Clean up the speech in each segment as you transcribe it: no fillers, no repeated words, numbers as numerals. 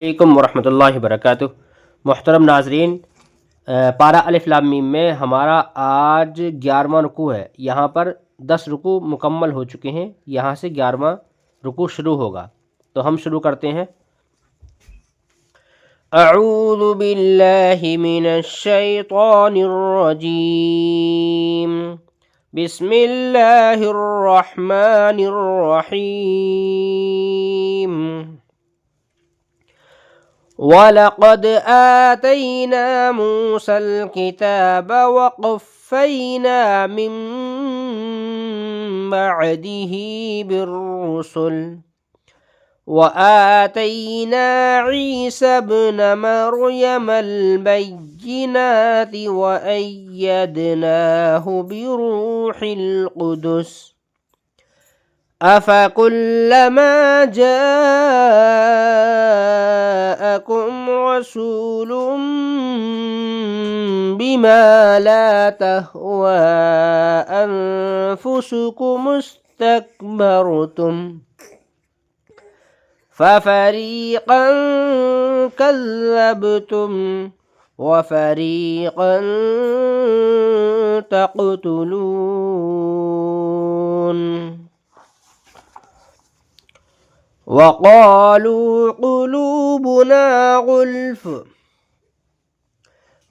अलैकुम वरहमतुल्लाहि वबरकातुह। मोहतरम नाजरीन, पारा अलिफ लाम मीम में हमारा आज 11वां रुकू है। यहाँ पर 10 रुकू मुकम्मल हो चुके हैं। यहाँ से 11वां रुकू शुरू होगा, तो हम शुरू करते हैं। अऊज़ु बिल्लाहि मिनश शैतानिर रजीम। बिस्मिल्लाहिर रहमानिर रहीम। वलक़द आतैना मूसल किताब वक़फ़ैना मिन बअदिही बिर्रुसुल वआतैना ईसा इब्न मर्यमल बय्यिनाति वअय्यदनाहु बिरूहिल क़ुदुस अफ़कुल्लमा जाअकुम रसूलुम बिमा ला तहवा अनफुसुकुम इस्तकबरतुम फफरीक़न कज़्ज़बतुम वफरीक़न तक़तुलून। वक़ालू क़ुलूबुना गुल्फ़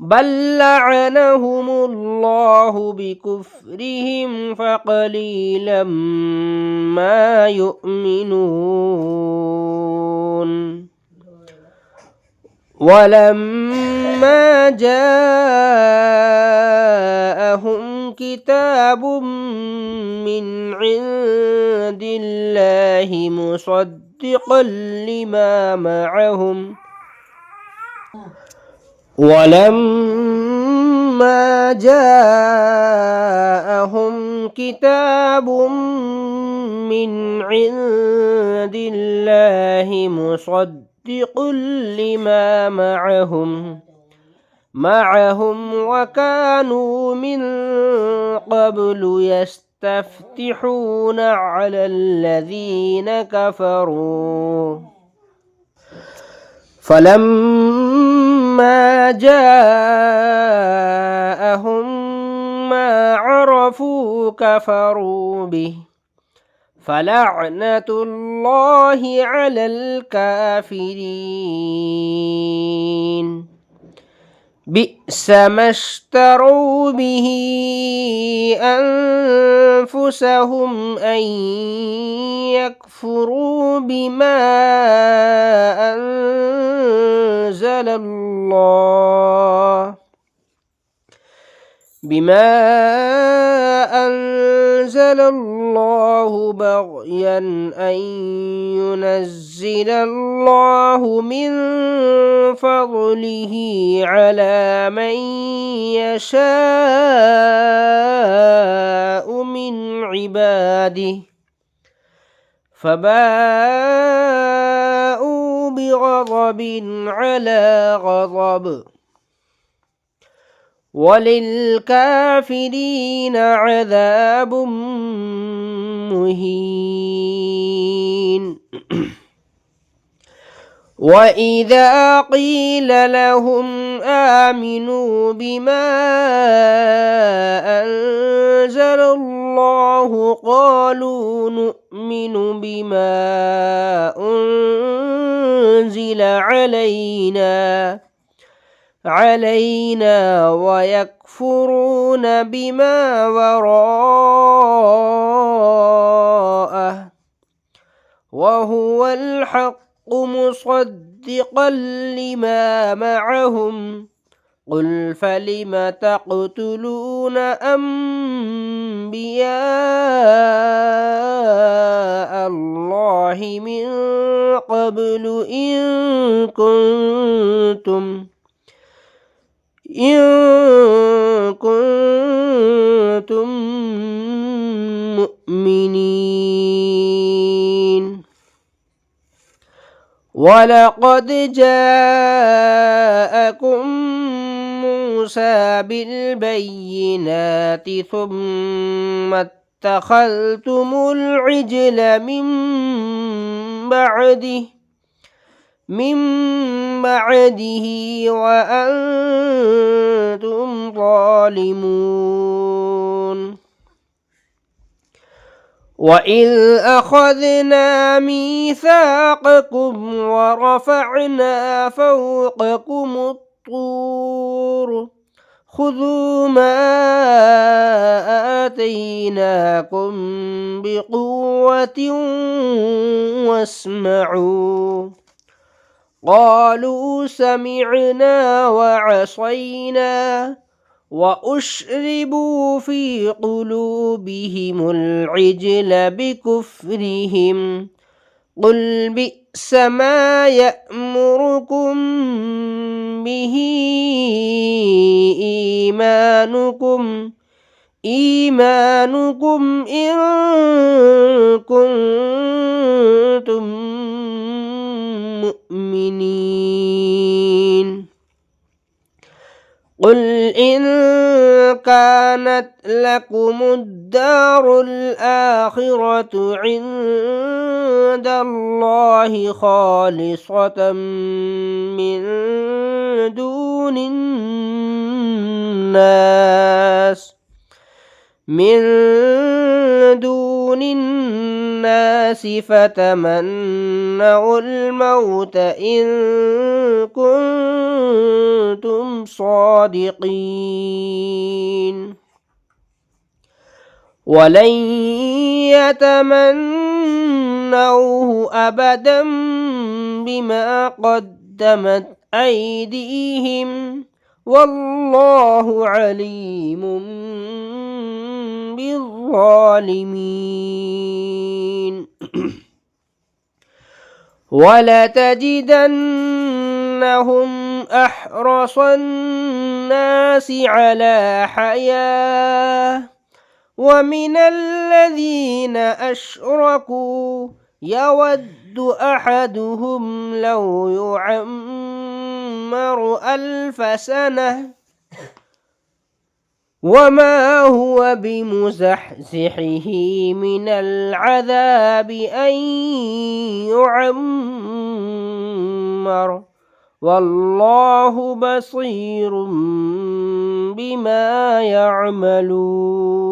बल लअनहुमुल्लाहु बिकुफ़्रिहिम फ़क़लीलन मा युअमिनून। वलम्मा जाअहुम किताबुम मिन इंदिल्लाहि मुसद्दिक़न लिमा मअहुम वलम्मा जाअहुम किताबुम मिन इंदिल्लाहि मुसद्दिक़न लिमा मअहुम वकानू मिन क़ब्लु यस्तफ्तिहूना अलल्लज़ीना कफ़रू फलम्मा जाअहुम मा अरफू कफ़रू बिहि फलअनतुल्लाहि अलल काफ़िरीन। बि'स मश्तरौ बिही अनफुसहुम अन यकफुरू बिमा अंज़लल्लाहु बग़यन अन युनज़्ज़िलल्लाहु मिन फ़ज़लिही अला मन यशाअु मिन इबादिही फ़बाअू बिग़ज़बिन अला ग़ज़ब वलिलकाफ़िरीन अज़ाबुम मुहीन। वइज़ा क़ील लहुम आमिनू बिमा अंज़लल्लाहु क़ालू नु'मिनु बिमा उन्ज़िल अलैना वयकफुरून बिमा वराअह वहुवल हक़्क़ु मुसद्दिक़न लिमा मअहुम क़ुल फलिम तक़तुलून अंबिया अल्लाहि मिन क़ब्लु इन कुंतुम मुअमिनीन। वलक़द जाअकुम मूसा बिलबय्यिनाति सुम्मा इत्तख़ज़्तुमुल इज्ल मिन من بعده وأنتم ظالمون وإذ أخذنا ميثاقكم ورفعنا فوقكم الطور خذوا ما آتيناكم بقوة واسمعوا قالوا سمعنا وعصينا وأشربوا في قلوبهم العجل بكفرهم قل بئس ما يأمركم به إيمانكم إن كنتم مؤمنين قل إن كانت لكم الدار الآخرة عند الله خالصة من دون الناس فتمنوا الموت إن كنتم صادقين ولن يتمنوه أبدا بما قدمت أيديهم والله عليم بالظالمين ولتجدنهم أحرص الناس على حياة ومن الذين أشركوا يود أحدهم لو يعمر 1000 سنة وما هو بمزحزحه من العذاب أن يعمر والله بصير بما يعملون